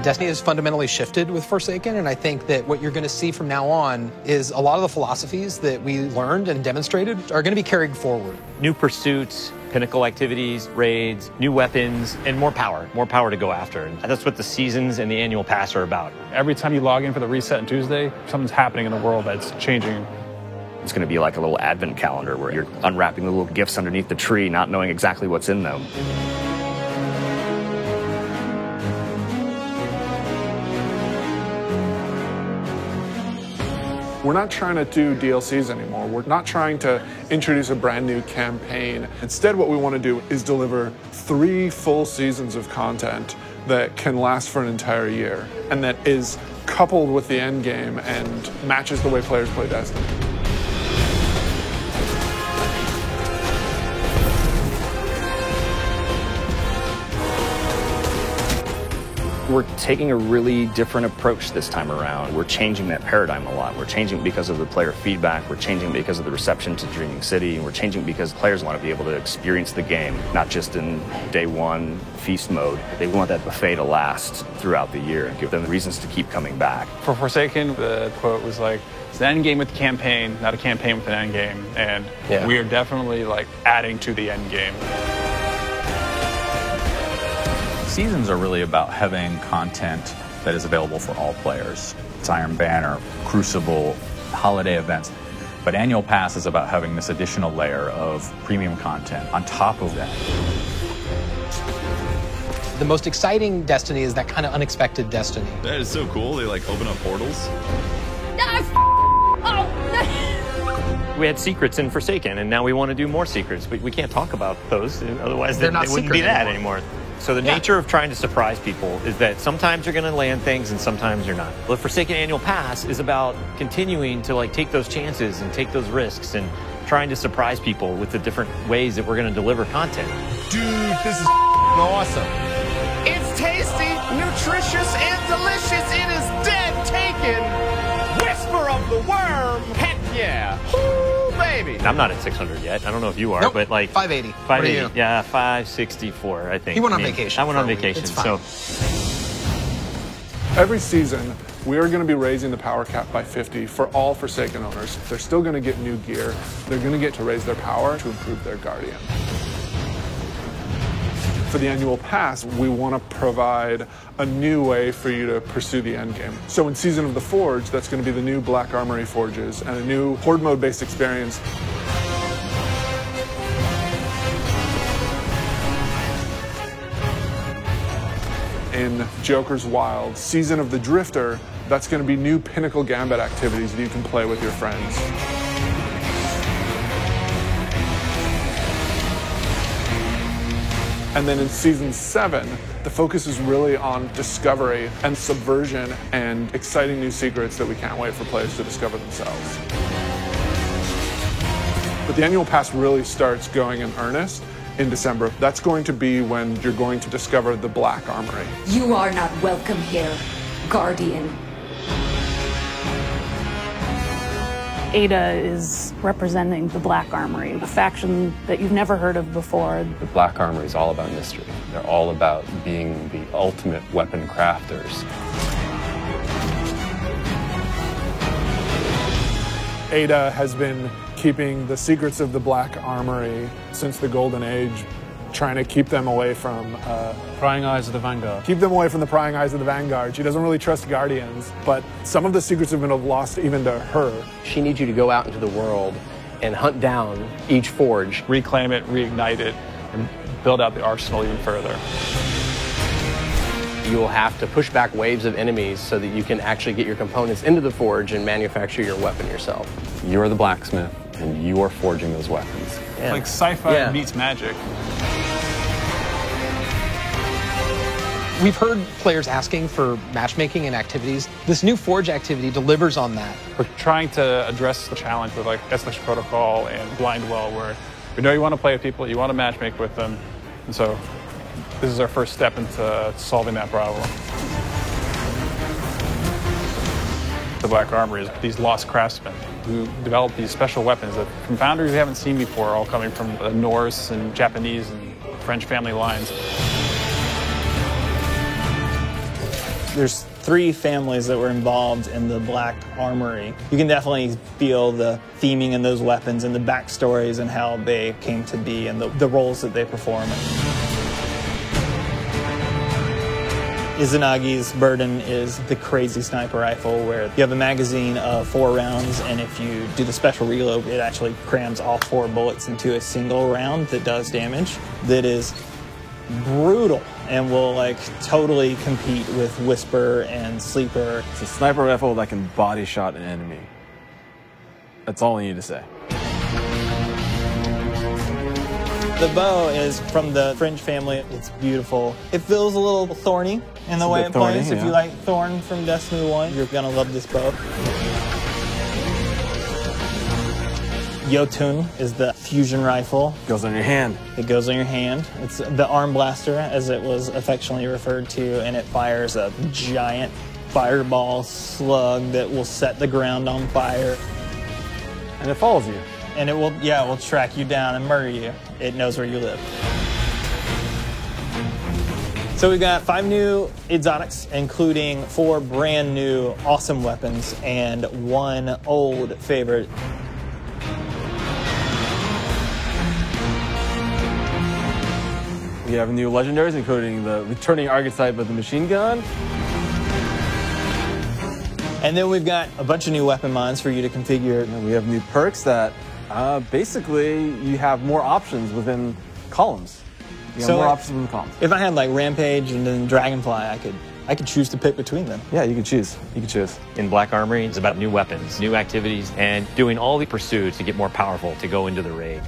Destiny has fundamentally shifted with Forsaken, and I think that what you're going to see from now on is a lot of the philosophies that we learned and demonstrated are going to be carried forward. New pursuits, pinnacle activities, raids, new weapons, and more power to go after. And that's what the seasons and the annual pass are about. Every time you log in for the reset on Tuesday, something's happening in the world that's changing. It's going to be like a little advent calendar where you're unwrapping the little gifts underneath the tree, not knowing exactly what's in them. We're not trying to do DLCs anymore. We're not trying to introduce a brand new campaign. Instead, what we want to do is deliver 3 full seasons of content that can last for an entire year and that is coupled with the end game and matches the way players play Destiny. We're taking a really different approach this time around. We're changing that paradigm a lot. We're changing because of the player feedback. We're changing because of the reception to Dreaming City. And we're changing because players want to be able to experience the game, not just in day one feast mode. They want that buffet to last throughout the year and give them reasons to keep coming back. For Forsaken, the quote was like, it's an end game with a campaign, not a campaign with an end game. And we are definitely like adding to the end game. Seasons are really about having content that is available for all players. It's Iron Banner, Crucible, holiday events. But Annual Pass is about having this additional layer of premium content on top of that. The most exciting Destiny is that kind of unexpected Destiny. That is so cool. They like open up portals. We had secrets in Forsaken, and now we want to do more secrets. We can't talk about those, otherwise They're they not wouldn't secret be that anymore. So the nature of trying to surprise people is that sometimes you're going to land things and sometimes you're not. The Forsaken Annual Pass is about continuing to like take those chances and take those risks and trying to surprise people with the different ways that we're going to deliver content. Dude, this is awesome. It's tasty, nutritious, and delicious. It is dead taken. Whisper of the worm. Heck yeah. Woo, baby. I'm not at 600 yet. I don't know if you are, but like 580. 580. Yeah, 564, I think. He went on vacation. I went on vacation, so. Every season, we are going to be raising the power cap by 50 for all Forsaken owners. They're still going to get new gear. They're going to get to raise their power to improve their Guardian. For the annual pass, we want to provide a new way for you to pursue the end game. So in Season of the Forge, that's going to be the new Black Armory forges and a new Horde mode based experience. In Joker's Wild, Season of the Drifter, that's going to be new Pinnacle Gambit activities that you can play with your friends. And then in Season 7, the focus is really on discovery and subversion and exciting new secrets that we can't wait for players to discover themselves. But the annual pass really starts going in earnest in December. That's going to be when you're going to discover the Black Armory. You are not welcome here, Guardian. Ada is representing the Black Armory, a faction that you've never heard of before. The Black Armory is all about mystery. They're all about being the ultimate weapon crafters. Ada has been keeping the secrets of the Black Armory since the Golden Age, trying to keep them away from Prying eyes of the Vanguard. Keep them away from the prying eyes of the Vanguard. She doesn't really trust Guardians, but some of the secrets have been lost even to her. She needs you to go out into the world and hunt down each forge. Reclaim it, reignite it, and build out the arsenal even further. You will have to push back waves of enemies so that you can actually get your components into the forge and manufacture your weapon yourself. You're the blacksmith, and you are forging those weapons. Yeah. Like sci-fi meets magic. We've heard players asking for matchmaking and activities. This new Forge activity delivers on that. We're trying to address the challenge with like Escalation Protocol and Blind Well, where we know you want to play with people, you want to matchmake with them, and so this is our first step into solving that problem. The Black Armory is these lost craftsmen who develop these special weapons that from founders we haven't seen before, all coming from the Norse and Japanese and French family lines. There's 3 families that were involved in the Black Armory. You can definitely feel the theming in those weapons and the backstories and how they came to be and the roles that they perform. Izanagi's Burden is the crazy sniper rifle where you have a magazine of 4 rounds, and if you do the special reload, it actually crams all 4 bullets into a single round that does damage. That is brutal and will like totally compete with Whisper and Sleeper. It's a sniper rifle that can body shot an enemy. That's all I need to say. The bow is from the Fringe family. It's beautiful. It feels a little thorny in the way it plays. Yeah. If you like Thorn from Destiny 1, you're gonna love this bow. Jotun is the fusion rifle. Goes on your hand. It goes on your hand. It's the arm blaster, as it was affectionately referred to, and it fires a giant fireball slug that will set the ground on fire. And it follows you. And it will track you down and murder you. It knows where you live. So we've got 5 new exotics, including 4 brand new awesome weapons and 1 old favorite. We have new legendaries, including the returning archetype of the machine gun. And then we've got a bunch of new weapon mods for you to configure. And we have new perks that basically you have more options within columns. You have more options within columns. If I had like Rampage and then Dragonfly, I could choose to pick between them. Yeah, you can choose. You can choose. In Black Armory, it's about new weapons, new activities, and doing all the pursuits to get more powerful to go into the raid.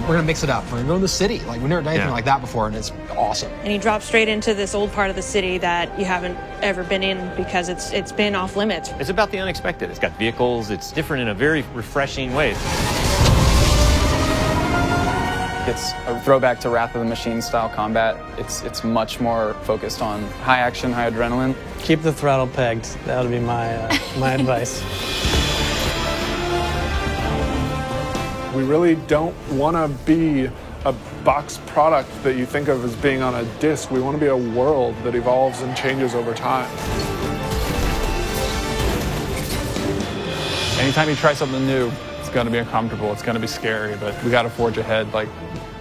We're gonna mix it up. We're gonna go in the city. Like we've never done anything like that before, and it's awesome. And you drop straight into this old part of the city that you haven't ever been in because it's been off limits. It's about the unexpected. It's got vehicles. It's different in a very refreshing way. It's a throwback to Wrath of the Machine style combat. It's much more focused on high action, high adrenaline. Keep the throttle pegged. That would be my advice. We really don't want to be a box product that you think of as being on a disc. We want to be a world that evolves and changes over time. Anytime you try something new, it's going to be uncomfortable, it's going to be scary, but we got to forge ahead. Like,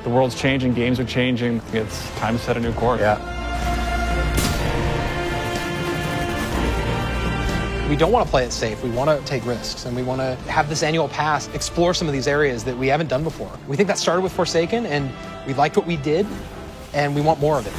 the world's changing, games are changing, it's time to set a new course. Yeah. We don't want to play it safe. We want to take risks, and we want to have this annual pass explore some of these areas that we haven't done before. We think that started with Forsaken, and we liked what we did, and we want more of it.